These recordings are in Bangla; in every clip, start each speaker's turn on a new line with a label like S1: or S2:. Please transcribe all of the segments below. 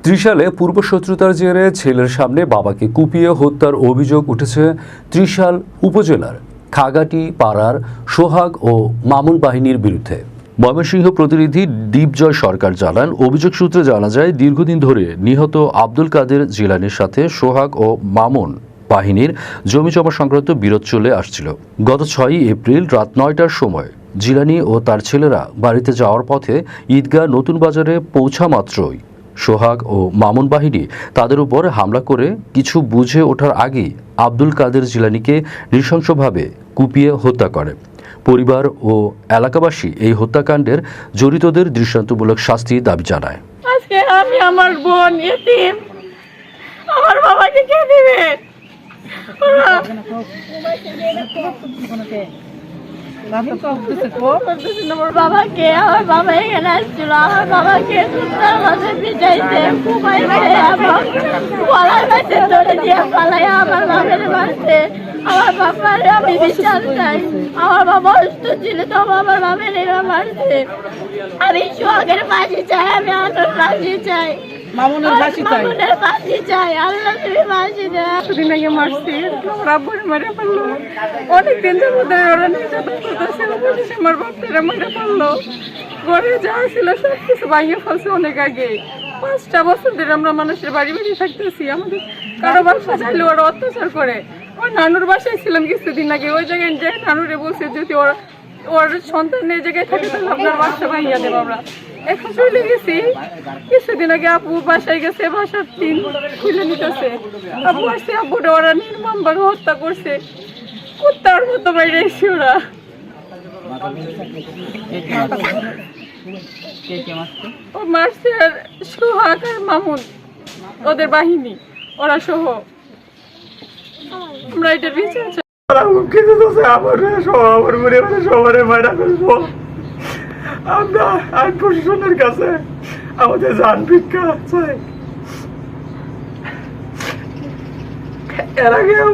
S1: ত্রিশালে পূর্বশত্রুতার জেরে ছেলের সামনে বাবাকে কুপিয়ে হত্যার অভিযোগ উঠেছে ত্রিশাল উপজেলার খাগাটি পাড়ার সোহাগ ও মামুন বাহিনীর বিরুদ্ধে। ময়মনসিংহ প্রতিনিধি দীপজয় সরকার জানান, অভিযোগ সূত্রে জানা যায় দীর্ঘদিন ধরে নিহত আব্দুল কাদের জিলানির সাথে সোহাগ ও মামুন বাহিনীর জমিজমা সংক্রান্ত বিরোধ চলে আসছিল। গত 6 এপ্রিল রাত 9টার সময় জিলানি ও তার ছেলেরা বাড়িতে যাওয়ার পথে ঈদগাহ নতুন বাজারে পৌঁছা মাত্রই সোহাগ ও মামুন বাহিনী তাদের উপর হামলা করে কিছু বুঝে ওঠার আগেই আব্দুল কাদের জিলানিকে নৃশংসভাবে কুপিয়ে হত্যা করে। পরিবার ও এলাকাবাসী এই হত্যাকাণ্ডের জড়িতদের দৃষ্টান্তমূলক শাস্তির দাবি জানায়।
S2: আজকে আমি আমার বোন এতিম, আমার বাবাকে কে দিবে? আমার বাবা এখানে আসছিল, আমার বাবাকে সুন্দর মাঝে পিটাইছে, কুপাইছে এবং গলার কাছে ধরে দিয়ে পালাইয়া আমার বাবার মারছে। আমার বাবার আমি বিচার চাই। আমার বাবা অসুস্থ ছিল তো আমার বাবার এরা মারছে। আমি সোহাগের ফাঁসি চাই, আমি আলোর ফাঁসি চাই, মামুনের ফাঁসি চাই। আল্লাহ তুমি ফাঁসি দেয়। দুদিন আগে মারছি, ওরা বই মেরে ফেললো। অনেকদিন ধরে ওরা নির্যাতন করতেছে, আমার বাচ্চারা মেরে ফেললো। ঘরে যা ছিল সব কিছু ভাঙিয়ে ফেলছে অনেক আগে। 5টা বছর ধরে আমরা মানুষের বাড়ি বাড়ি থাকতেছি, আমাদের কারো বাসা চাইলে ওরা অত্যাচার করে। ওর নানুর বাসায় ছিলাম কিছুদিন আগে, ওই জায়গায় যে নানুরে বলছে যদি ওর সন্তান এই জায়গায় থাকে তাহলে আপনার বাসা ভাঙিয়া দেবো আমরা। এখন চলে গেছি, কিছুদিন আগে আপু বাসায় গেছে, বাসার টিন খুলে নিতেছে। আপু আসছে, আব্বুটা ওরা নির্মমভাবে হত্যা করছে, কুত্তার মতো বাইরে এসে ওরা। ও মারছে আর সোহাগ আর মামুন ওদের বাহিনী ওরা সহ। আমরা এটার বিচার চাই।
S3: আমরা আইন প্রশাসনের কাছে আমাদের জান ভিক্ষা চাই। এর আগেও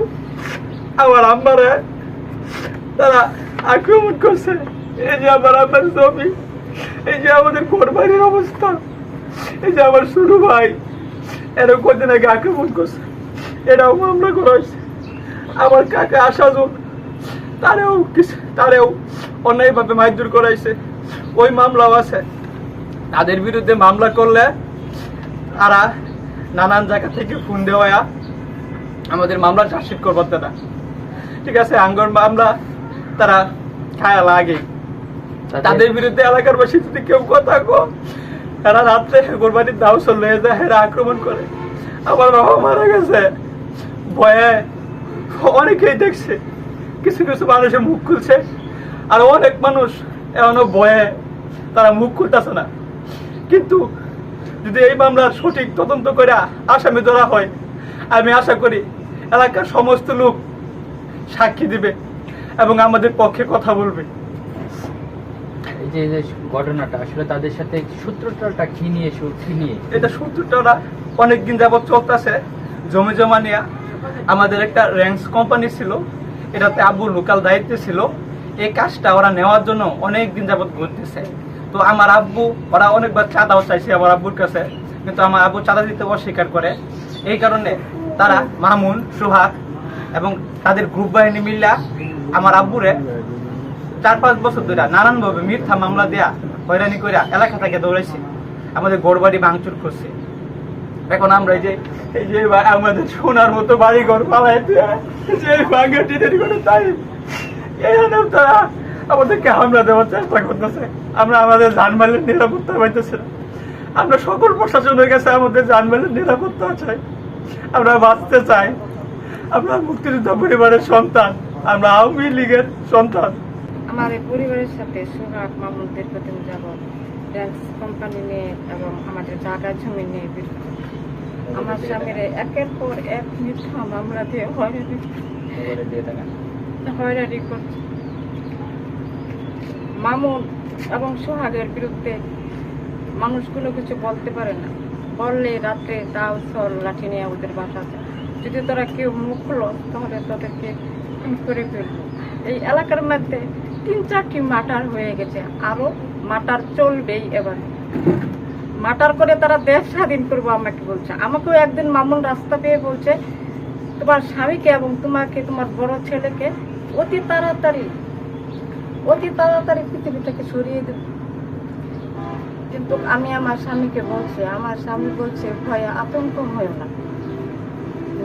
S3: আমার আম্মারে তারা আক্রমণ করছে। এই যে আমার আম্মার জমি, এই যে আমাদের কোরবানির অবস্থা, এই যে আমার ছোট ভাই এরও কদিন আগে আক্রমণ করছে, এটাও মামলা করা হয়েছে। আমার কাকা আসাজুল তারেও অন্যায়ভাবে মারধর করাইছে, ওই মামলাও আছে। তাদের বিরুদ্ধে মামলা করলে তারা নানান জায়গা থেকে ফোন দেওয়া আমাদের মামলা চার্জশিট করবার তারা, ঠিক আছে, আঙ্গর মামলা তারা খায়া লাগে। তাদের বিরুদ্ধে এলাকার বাসী যদি কেউ কথা কো, এরা রাত্রে কোরবানির দাও চলে যায়, এরা আক্রমণ করে। আমার বাবা মারা গেছে, ভয়ে অনেকেই দেখছে, কিছু কিছু মানুষের মুখ খুলছে, আর অনেক মানুষ এখনো ভয়ে তারা মুখ খুলতেছে না। কিন্তু যদি এই মামলার সঠিক তদন্ত করে আসামি ধরা হয়, আমি আশা করি এলাকার সমস্ত লোক সাক্ষী দিবে এবং আমাদের পক্ষে কথা বলবে।
S4: এই যে ঘটনাটা আসলে তাদের সাথে সূত্রটা কি নিয়ে
S3: এটা সূত্রটা অনেকদিন যাবৎ চলতেছে। জমি জমা নিয়ে আমাদের একটা র্যাঙ্কস কোম্পানি ছিল, এটাতে আব্বু লোকাল দায়িত্বে ছিল। এই কাজটা ওরা নেওয়ার জন্য অনেক দিন যাবৎ ঘুরতেছে। তো আমার আব্বু ওরা অনেকবার চাঁদাও চাইছে আমার আব্বুর কাছে, কিন্তু আমার আব্বু চাঁদা দিতে অস্বীকার করে। এই কারণে তারা মামুন, সোহাগ এবং তাদের গ্রুপ বাহিনী মিল্লা আমার আব্বুরে 4-5 বছর ধরে নানানভাবে মিথ্যা মামলা দেয়া হয়রানি করে এলাকা থেকে দৌড়াইছে, আমাদের গড়বাড়ি ভাঙচুর করছে। এখন আমরা এই যে আমাদের সোনার মতো বাড়ি ঘর পালাই তাই তারা আমাদেরকে হামলা দেওয়ার চেষ্টা করতেছে। আমরা আমাদের জানমালের নিরাপত্তা পাইতেছি না। আমরা সকল প্রশাসনের কাছে আমাদের জানমালের নিরাপত্তা চাই, আমরা বাঁচতে চাই। আমরা মুক্তিযোদ্ধা পরিবারের সন্তান, আমরা আওয়ামী লীগের সন্তান।
S5: আমার এই পরিবারের সাথে সোহাগ মামুন দীর্ঘদিন যাবৎ র্যাঙ্কস কোম্পানি নিয়ে এবং আমাদের জায়গা জমি নিয়ে আমার স্বামীর একের পর এক মিথ্যা মামলা দিয়ে হয়রানি করছে। মামুন এবং সোহাগের বিরুদ্ধে মানুষগুলো কিছু বলতে পারে না, বললে রাত্রে দাও চল লাঠি নিয়ে ওদের বাসাতে। যদি তোরা কেউ মুখ খুলো তাহলে তাদেরকে করে ফেলবো। এই এলাকার মধ্যে 3-4টি মার্ডার হয়ে গেছে, আরো মার্ডার চলবেই। এবার মার্ডার করে তারা দেশ স্বাধীন করবো আমাকে বলছে। আমাকেও একদিন মামুন রাস্তা পেয়ে বলছে তোমার স্বামীকে এবং তোমাকে, তোমার বড় ছেলেকে অতি তাড়াতাড়ি পৃথিবী থেকে সরিয়ে দেব। কিন্তু আমি আমার স্বামীকে বলছি, আমার স্বামী বলছে ভয়ে আতঙ্ক হয় না,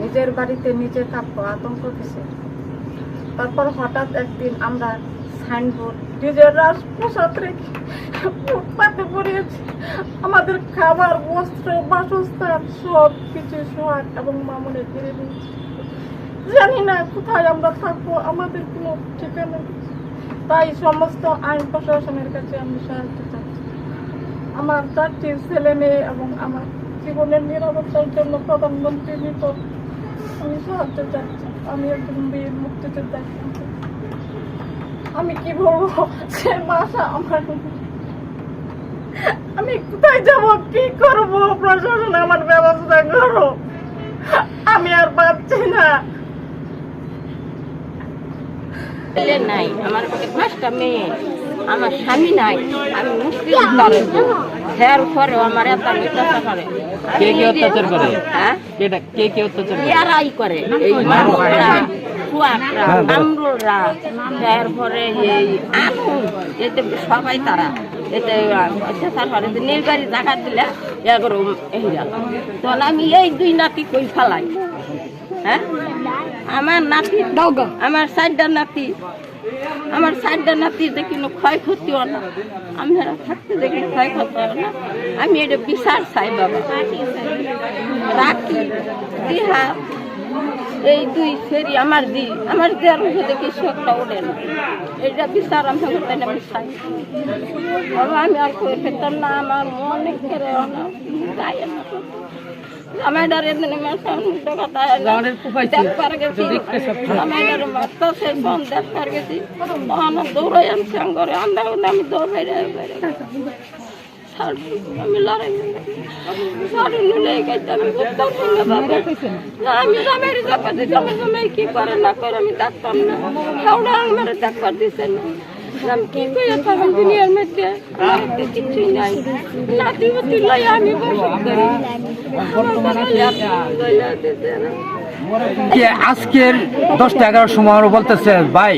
S5: নিজের বাড়িতে নিজে থাকবো, আতঙ্ক কিসে। তারপর হঠাৎ একদিন আমরা সাইনবোর্ড নিজের রাজপ্রসাদ রেখে ফুটপাতে পড়িয়েছি। আমাদের খাবার, বস্ত্র, বাসস্থান সব কিছু সোহাগ এবং মামুনের কেড়ে নিয়েছি। জানি না কোথায় আমরা থাকবো, আমাদের কোনো ঠিকানা নেই। তাই সমস্ত আইন প্রশাসনের কাছে আমি সাহায্য চাচ্ছি। আমার 4টি ছেলে মেয়ে এবং আমার জীবনের নিরাপত্তার জন্য প্রধানমন্ত্রীর নিকট আমি সাহায্য চাচ্ছি। আমি একজন বীর মুক্তিযোদ্ধা। আমি কি বলবো, সে বাসা আমার, আমি কোথায় যাব, কি করব? প্রশাসন আমার ব্যবস্থা করো, আমি আর পাচ্ছি না।
S2: ছেলে নাই, আমার 5টা মেয়ে, আমার স্বামী নাই, আমি মুক্তিযোদ্ধার হের পরেও আমার এত অত্যাচার করে।
S4: কে কে অত্যাচার করে?
S2: হ্যাঁ,
S4: কে কে অত্যাচার করে?
S2: ইয়ারাই করে, এই মানুষরা, কুয়াকরা, কামরুলরা, এরপরে এই আগুন, এতে সবাই তারা এতে অত্যাচার করে। নির্বাড়ি জায়গা দিলে এগুলো এইরা, তখন আমি এই 2 নাতি কই ফেলাই। হ্যাঁ, আমার নাতি, আমার 4টা নাতি, আমার 4টা নাতি দেখি ক্ষয়ক্ষতিও না, আমরা থাকতে দেখি ক্ষয়ক্ষতি হয় না। আমি এটা বিচার চাই বাবা। রাখি দিহা এই 2 ফেরি আমার আমার দেওয়ার মধ্যে কিছু একটা ওঠে না, এটা বিচার আমি করতে না, আমি চাই বাবা। আমি আর কই খেতাম না, আমার মনে করে না গায়ে না। আমি ডরে দিনে মাথা কথা দেখবার গেছি, আমি ডরে মাথা সে ফোন দেখবার গেছি, দৌড়াই আমি সঙ্গে আন্দা আমি দৌড় বাইরে আমি লড়াই আমি জামাইয়ের চাপা দিচ্ছি। আমার জামাই কি করে না করে আমি দেখতাম না, ওরা আমার দেখবার দিচ্ছে না। আমি কি করে থাকি দুনিয়ার মধ্যে, কিছুই নাই। নাতি পুতি লাই আমি বসত করি,
S6: আজকের 10টা-11 সময় বলতেছে ভাই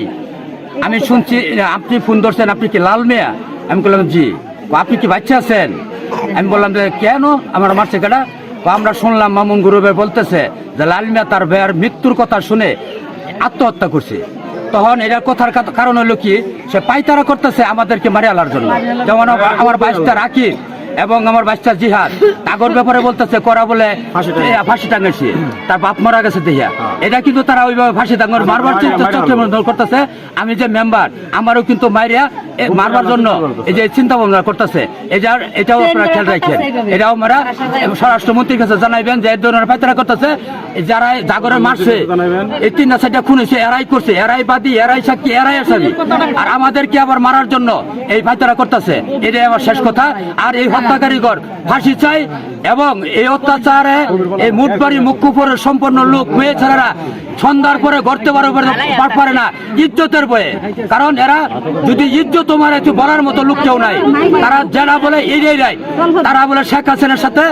S6: আমি শুনছি আপনি ফোন ধরছেন, আপনি কি লাল মিয়া? আমি বললাম জি। আপনি কি বাচ্চা আছেন? আমি বললাম যে কেন আমার মারছে কেটা? আমরা শুনলাম মামুন গ্রুপে বলতেছে যে লাল মিয়া তার ভাইয়ের মৃত্যুর কথা শুনে আত্মহত্যা করছে। তখন এটার কথার কারণ হলো কি, সে পাইতারা করতেছে আমাদেরকে মারি আলার জন্য। যেমন আমার বাইশটা রাকিব এবং আমার বাচ্চা জিহাদ তাগর ব্যাপারে বলতেছে করা বলে ফাঁসি টাঙাইছে, তার বাপ মারা গেছে দেখিয়া। এটা কিন্তু তারা ওইভাবে ফাঁসি টাঙার মারবার করতেছে। আমি যে মেম্বার, আমারও কিন্তু মারিয়া মারবার জন্য এই যে চিন্তা ভাবনা করতেছে। এটাও আপনারা খেয়াল রাখেন, এটাও আমরা স্বরাষ্ট্রমন্ত্রীর কাছে জানাইবেন যে এই ধরনের পাইতারা করতেছে। যারা জাগরে মারছে, এই 3টা-4টা খুন হয়েছে, এরাই করছে, এরাই বাদী, এরাই সাক্ষী, এরাই আসামি। আর আমাদেরকে আবার মারার জন্য এই পাইতারা করতেছে, এটাই আমার শেষ কথা। আর এই হত্যাকারীগর ফাঁসি চাই এবং এই অত্যাচারে এই মুঠবাড়ি মুখ্যপুরের সম্পন্ন লোক মেয়ে ছেলেরা সন্ধ্যার পরে গড়তে পারে না ইজ্জতের বয়ে। কারণ এরা যদি ইজ্জত তোমার একটু বলার মতো লোক কেউ নাই, তারা যারা বলে এড়িয়ে যায়, তারা বলে শেখ হাসিনার সাথে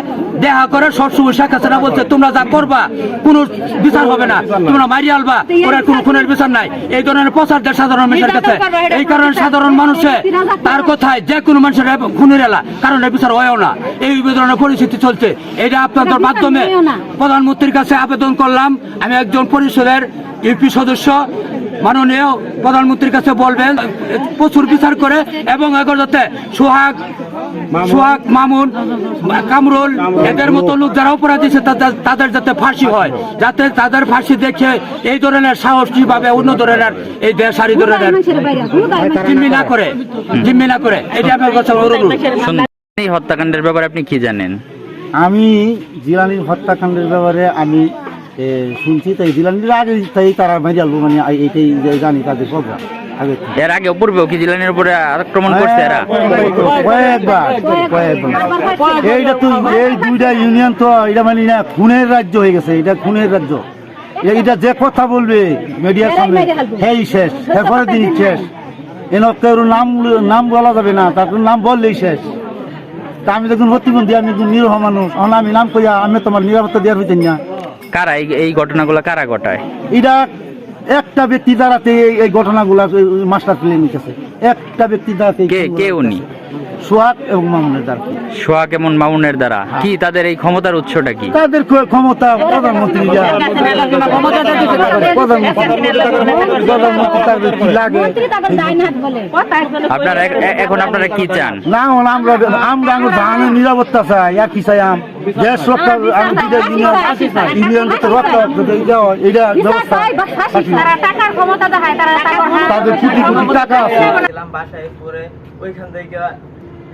S6: দেখা করে সবসময় শেখ হাসিনা বলছে তোমরা যা করবা কোনো বিচার হবে না, তোমরা মারি আলবা, ওরা কোনো খুনের বিচার নাই। এই ধরনের প্রচার দেয় সাধারণ মানুষের কাছে। এই কারণে সাধারণ মানুষে তার কথায় যে কোনো মানুষের খুনের এলা কারণ বিচার হয়েও না, এই ধরনের পরিস্থিতি চলছে। এটা আপনাদের মাধ্যমে প্রধানমন্ত্রীর কাছে আবেদন করলাম। আমি একজন পরিষদের ইউপি সদস্য, মাননীয় প্রধানমন্ত্রীর কাছে বলবেন প্রচুর বিচার করে এবং এগুলো যাতে সোহাগ, মামুন, কামরুল এদের মতো লোক যারা অপরাধী তাদের যাতে ফাঁসি হয়, যাতে তাদের ফাঁসি দেখে এই ধরনের সাহসী ভাবে অন্য ধরনের এই দেশ আর এই ধরনের জিম্মি না করে এটা আমার কাছে অনুরোধ।
S7: এই হত্যাকাণ্ডের ব্যাপারে আপনি কি জানেন?
S8: আমি জিলানির হত্যাকাণ্ডের ব্যাপারে আমি শুনছি, তাই জিলানির আগে তাই তারা মেরে আলবো, মানে এইটাই জানি তাদের প্রোগ্রাম।
S7: এর আগে পূর্বেও কি জিলানির উপরে আক্রমণ করছে এরা?
S8: কয়েকবার। এইটা তো এই 2টা ইউনিয়ন তো এটা মানে না খুনের রাজ্য হয়ে গেছে, এটা খুনের রাজ্য। এটা যে কথা বলবে মিডিয়ার সামনে সেই শেষ, এরপরের দিন শেষ। কেউ নাম বলা যাবে না, তার নাম বললেই শেষ। তা আমি যখন প্রতিবন্ধী, আমি একজন নিরহ মানুষ, আমি নাম কইয়া আমি তোমার নিরাপত্তা দেওয়ার হইতেন না।
S7: কারা এই ঘটনাগুলো কারা ঘটায়?
S8: এটা একটা ব্যক্তি দ্বারাতে এই ঘটনাগুলা মাস্টার প্লে নিতেছে, একটা ব্যক্তি দ্বারাতে।
S7: কে উনি?
S8: সোহাগ এবং মামুনের দ্বারা।
S7: সোহাগ এবং মামুনের দ্বারা কি তাদের এই ক্ষমতার উৎসটা কি?
S8: তাদের ক্ষমতা প্রধানমন্ত্রী
S7: আপনারা এখন আপনারা কি চান?
S8: না, আমরা ধানের নিরাপত্তা চাই, আর কি চাই? দেশ রক্ষা, ইউনিয়ন রক্ষা, এইটা ব্যবস্থা। তাদের কোটি কোটি টাকা আছে।
S3: বাসায় পরে ওইখান থেকে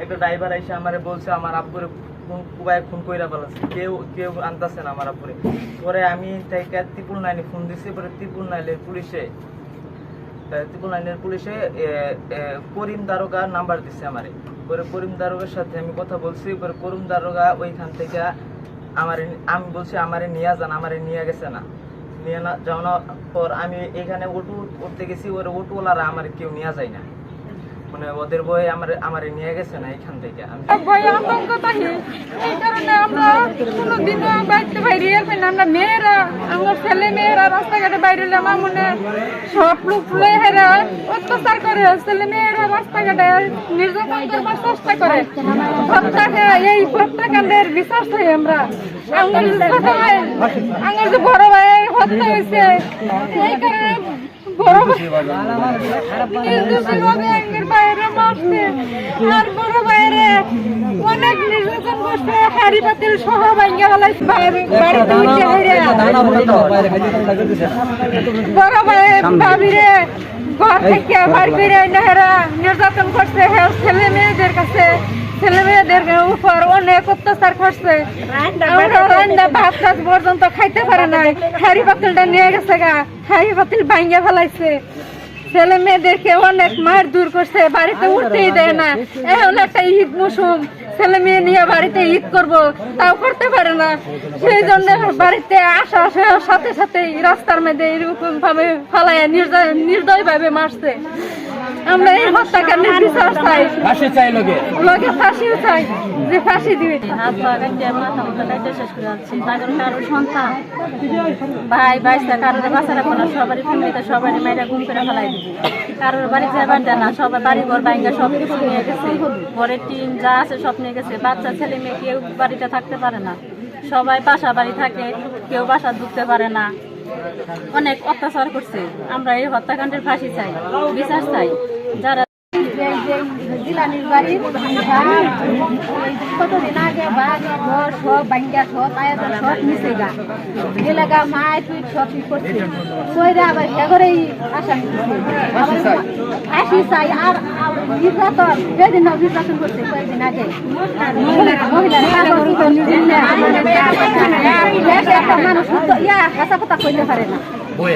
S3: একটা ড্রাইভার এসে আমারে বলছে আমার আব্বুরে খুন কইরা ফেলাছে, কেউ আনতেছে না আমার আব্বুরে। পরে আমি থেকে ত্রিপুল নাইনে ফোন দিছি, পরে ত্রিপুল নাইনের পুলিশে করিম দারোগার নাম্বার দিচ্ছে আমারে। পরে করিম দারোগার সাথে আমি কথা বলছি, পরে করিম দারোগা ওইখান থেকে আমি বলছি আমারে নিয়ে যান, আমারে নিয়ে গেছে না। নিয়ে না যাওয়ার পর আমি এখানে অটো উঠতে গেছি, ওর অটোওয়ালারা আমার কেউ নিয়ে যায় না, মানে ওদের বয়ে আমারে নিয়ে গেছে না এখান থেকে।
S5: ভয় আতঙ্ক থাকে, এই কারণে আমরা কোনোদিনও বাড়িতে বাইরে আসবেন না। আমরা মেয়েরা, আমার ছেলে মেয়েরা রাস্তাঘাটে বাইরে এলে আমার মনে সব লোক হেরা অত্যাচার করে, ছেলে মেয়েরা রাস্তাঘাটে নির্যাতন করবার চেষ্টা করে। এই হত্যাকাণ্ডের বিচার চাই আমরা। আমার যে বড় ভাই হত্যা হয়েছে, এই কারণে বড় বাইরে মারছে, আর বড় বাইরে অনেক নির্যাতন করছে, হাড়ি পাতিল সহ ভাঙ্গা ফেলাইছে। বাড়িতে উঠে বড় ভাই ভাবিরে ঘর থেকে বাড়ি ফিরে নির্যাতন করছে, ছেলে মেয়েদের কাছে, ছেলে মেয়েদের উপর অনেক অত্যাচার করছে। ভাত টাত পর্যন্ত খাইতে পারে নাই, হাড়ি পাতিলটা নিয়ে গেছে গা, হাড়ি পাতিল ভাঙ্গা ফেলাইছে। ছেলে মেয়েদেরকে অনেক মার দূর করছে, বাড়িতে উঠতেই দেয় না। এখন একটা ঈদ মৌসুম, ছেলে মেয়ে নিয়ে বাড়িতে ঈদ করব, তাও করতে পারে না। সেই জন্য বাড়িতে আসা সাথে সাথে রাস্তার মধ্যে এরকম ভাবে ফালাইয়া নির্দয় ভাবে মারছে। আমরা এই হত্যাকাণ্ডের বিচার চাই,
S6: ফাঁসি চাই, লোকে
S5: ফাঁসিও চাই, যে ফাঁসি দিবে।
S2: শেষ করে যাচ্ছি, কারোর সন্তান ভাই বাইসা কারোর বাঁচা রাখবো না, সবারই ফ্যামিলিতে সবারই মেয়েরা ঘুম করে ফেলাই দিবে। কারোর বাড়ি যাবার দেয় না, সবার বাড়ি ঘর ভাঙ্গা সব কিছু নিয়ে গেছে, ঘরের টিন যা আছে সব নিয়ে গেছে। বাচ্চা ছেলে মেয়ে কেউ বাড়িতে থাকতে পারে না, সবাই বাসা বাড়ি থাকে, কেউ বাসা ঢুকতে পারে না। অনেক অত্যাচার করছে। আমরা এই হত্যাকাণ্ডের ফাঁসি চাই, বিচার চাই। যারা জিলানির বাড়ির কতদিন আগে বাঘ ঘর সব বাঙ্গা সব আয়াত সব মিশে গা এলাকা মায় তুই সব করছে, কইরা আবার সেগরেই আসামি ফাঁসি চাই। আর নির্যাতন যেদিন নির্যাতন করছে কয়েকদিন আগে একটা মানুষ হাসা কথা কইতে পারে না,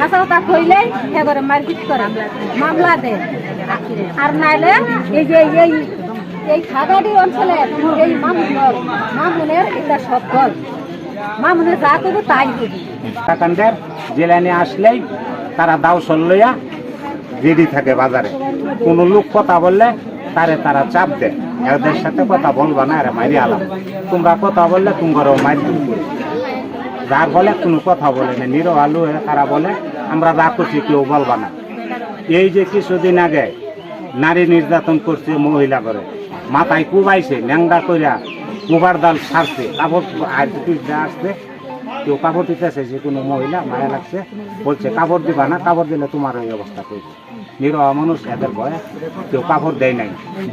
S2: হাসা কথা কইলেই সেগরে মারপিট করে, মামলা দেয়। আর নাইলে এই যে এই খাগাড়ি অঞ্চলে এই মামুনের এটা সব গল, মামুনের যা করবো তাই করি।
S9: হত্যাকাণ্ডের জেলানে আসলেই তারা দাও সল্লইয়া রেডি থাকে বাজারে। কোনো লোক কথা বললে তারা চাপ দেয়, এদের সাথে কথা বলবা না, আরে মারি আলাম, তোমরা কথা বললে তোমরাও মারি দিন করে। যার বলে কোনো কথা বলে না, নিরো আলু তারা বলে আমরা যা করছি কেউ বলবা না। এই যে কিছুদিন আগে নারী নির্যাতন করছে মহিলা করে, মাথায় কুবাইছে, ন্যাংরা কইরা কুবার দাল ছাড়ছে, কাপড় আসছে, কেউ কাপড় দিতেছে, যে কোনো মহিলা মায়া লাগছে, বলছে কাপড় দিবা না, কাপড় দিলে তোমার ওই অবস্থা করবে। নিরহ মানুষ এদের ভয়ে কেউ কাপড় দেয় নাই।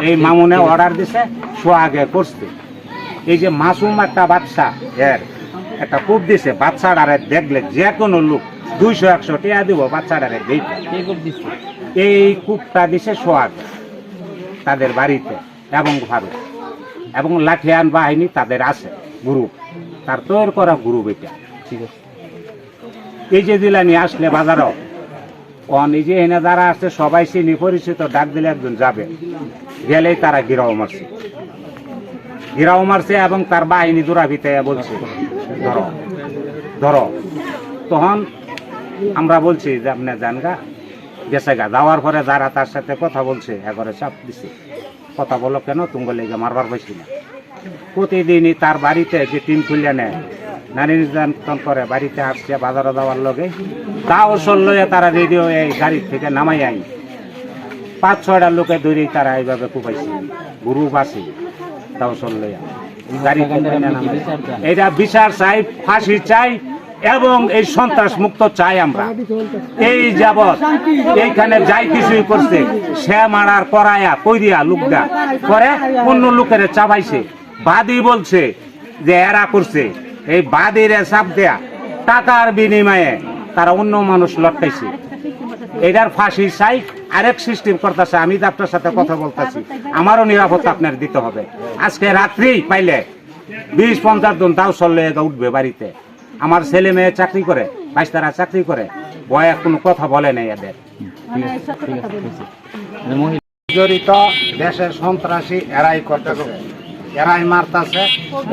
S9: এই মামুনে অর্ডার দিছে, সোহাগে করছে। এই যে মাসুম একটা বাচ্চা, এর একটা কূপ দিছে, বাচ্চাটারে দেখলে যে কোনো লোক 200-100 টাকা দিব বাচ্চাটারে দেখে। এই কূপটা দিছে সোহাগ তাদের বাড়িতে এবং ফারুক এবং লাঠিয়ান বাহিনী তাদের আছে গ্রুপ, তার তৈরি করা গ্রুপ এটা। ঠিক আছে, এই যে জিলানি আসলে বাজারও এই যে এনে যারা আসছে সবাই চিনি পরিচিত, ডাক দিলে একজন যাবে, গেলেই তারা গিরাও মারছে এবং তার বাহিনী দূরা ভিতরে বলছে ধরো ধরো। তখন আমরা বলছি যে আপনি জানগা গেছে গা। যাওয়ার পরে যারা তার সাথে কথা বলছে একবারে চাপ দিছে, কথা বলো কেন, তুমি লেগে মারবার পাইছি না। প্রতিদিনই তার বাড়িতে যে টিম খুলে নেয়, নারী নির্যাতন করে, বাড়িতে আসছে বাজারে দেওয়ার লগে তাও লইয়া তারা রেডিও এই গাড়ি থেকে নামাই আই 5-6টা লোকে ধরেই তারা এইভাবে কুপাইছে, গুরু বাসি তাও লইয়া গাড়ি এটা বিচার চাই, ফাঁসি চাই এবং এই সন্ত্রাস মুক্ত চাই আমরা। এই যাবৎ এইখানে যাই কিছুই করছে সে মারার করায়া কইরিয়া লোকটা করে অন্য লোকের চাবাইছে, বাদী বলছে যে এরা করছে, এই বাদীরে চাপ দেয়া টাকার বিনিময়ে তারা অন্য মানুষ লটকাইছে। এটার ফাঁসি চাই। আরেক সিস্টেম করতেছে, আমি তো আপনার সাথে কথা বলতেছি, আমারও নিরাপত্তা আপনার দিতে হবে। আজকে রাত্রি পাইলে 20-50 জন তাও চললে উঠবে বাড়িতে। আমার ছেলে মেয়ে চাকরি করে, বাইশতারা চাকরি করে, বয়ে কোনো কথা বলে নাই এদের। জড়িত দেশের সন্ত্রাসী এরাই করতেছে, এরাই মারতেছে।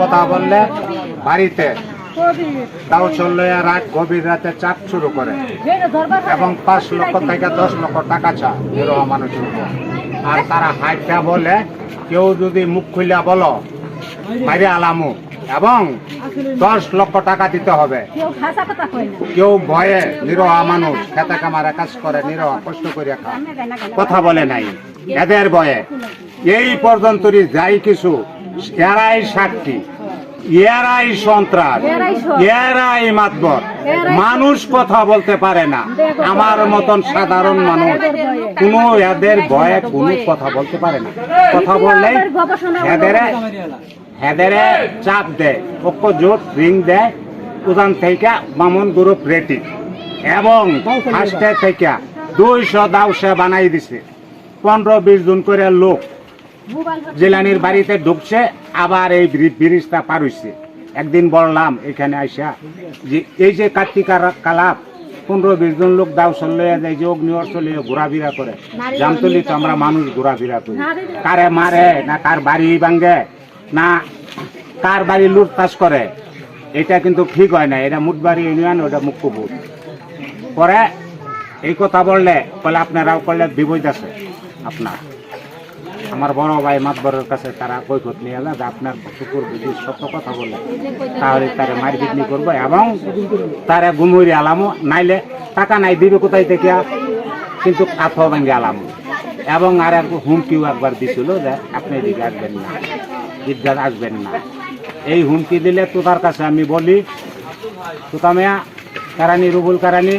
S9: কথা বললে বাড়িতে তাও চললে রাত গভীর রাতে চাপ শুরু করে এবং 5 লক্ষ থেকে 10 লক্ষ টাকা চায় নিরহ মানুষের উপর। আর তারা হাইটা বলে কেউ যদি মুখ খুলে বলো বাইরে আলামু এবং 10 লক্ষ টাকা দিতে হবে। কেউ ভয়ে নিরহ মানুষ খেতে কামারে কাজ করে, নিরহ কষ্ট করে খায়, কথা বলে নাই এদের ভয়ে। এই পর্যন্তই যাই কিছু, এরাই সাক্ষী, এরাই সন্ত্রাস, এরাই মাতবর। মানুষ কথা বলতে পারে না, আমার মতন সাধারণ মানুষ কোনো এদের ভয়ে কোনো কথা বলতে পারে না। কথা বললেই হেদেরে চাপ দেয়, ঐক্য জোট রিং দেয়, উদান থেকে মামুন গ্রুপ রেটি এবং ফার্স্টে থেকে 200 দাউসে বানাই দিছে। 15-20 জন করে লোক জিলানির বাড়িতে ঢুকছে, আবার এই ব্রিজটা পার হইছে। একদিন বললাম এখানে আইসা যে এই যে কার্তিকার কালাপ 15-20 জন লোক দাউসল লইয়া যায়, যে অগ্নিঅস্ত্র লিয়ে ঘোরাফেরা করে। জামতলি তো আমরা মানুষ ঘোরাফেরা করি, কারে মারে না কার বাড়ি ভাঙ্গে না কার বাড়ি লুটপাস করে, এটা কিন্তু ঠিক হয় না। এটা মুটবাড়ি ইউনিয়ন, ওটা মুখ্যপুর পরে এই কথা বললে বলে আপনারাও করলে বিপদ আছে আপনার। আমার বড় ভাই মাতবরের কাছে তারা কৈফত নিয়ে এলো যে আপনার কুকুর যদি সত্য কথা বলে তাহলে তারা মারপিটনি করবো এবং তারা গুমুরি আলামো, নাইলে টাকা নাই দিবে কোথায় থেকে, কিন্তু কাঠ ভাঙ্গে আলামো। এবং আর এক হুমকিও একবার দিছিল যে আপনি এদিকে আসবেন না, ঈদগাহ আসবেন না। এই হুমকি দিলে তোতার কাছে আমি বলি, তোতা মেয়া কারানি, রুবুল কারানি,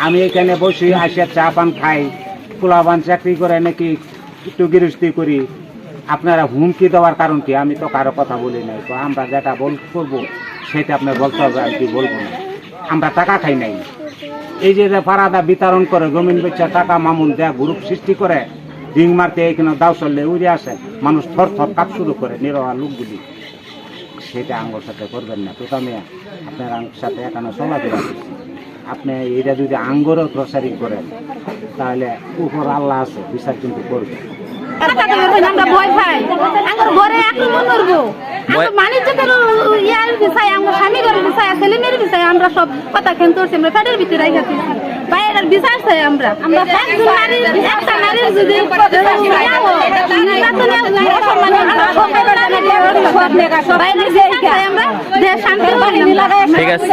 S9: আমি এখানে বসি আসে চা পান খাই, পোলাপান চাকরি করে নাকি একটু গৃহস্থী করি, আপনারা হুমকি দেওয়ার কারণ কি? আমি তো কারো কথা বলি নাই, তো আমরা যেটা করবো সেটা আপনার বলতে হবে, আর কি বলবো না। আমরা টাকা খাই নাই। এই যে ফারাদা বিতরণ করে জমিন বেচা টাকা মামুন দেয়া গ্রুপ সৃষ্টি করে ডিং মারতে এখানে দাও চললে উড়ে আসে, মানুষ থর থর কাপ শুরু করে নিরহা লোকগুলি। সেটা আঙ্গর সাথে করবেন না। তো আমি আপনার সাথে এখানে চলাফেরা করছি, আপনি এটা যদি আঙ্গরও প্রসারী করেন তাহলে উপর আল্লাহ আছে, বিচার কিন্তু করবে।
S2: আমরা ভয় পাই, আমার ঘরে আক্রমণ করবো, মানিজ্যের ইয়ার বিষয়, আমার স্বামী ঘরের বিষয়, ছেলে মেয়ের বিষয়, আমরা সব কথা খেলতে করছি, আমরা ফেটের ভিতরে রেখেছি। বাইরের বিচার চাই আমরা, একটা নারীর যদি বাইরের শান্তি
S7: ঠিক আছে।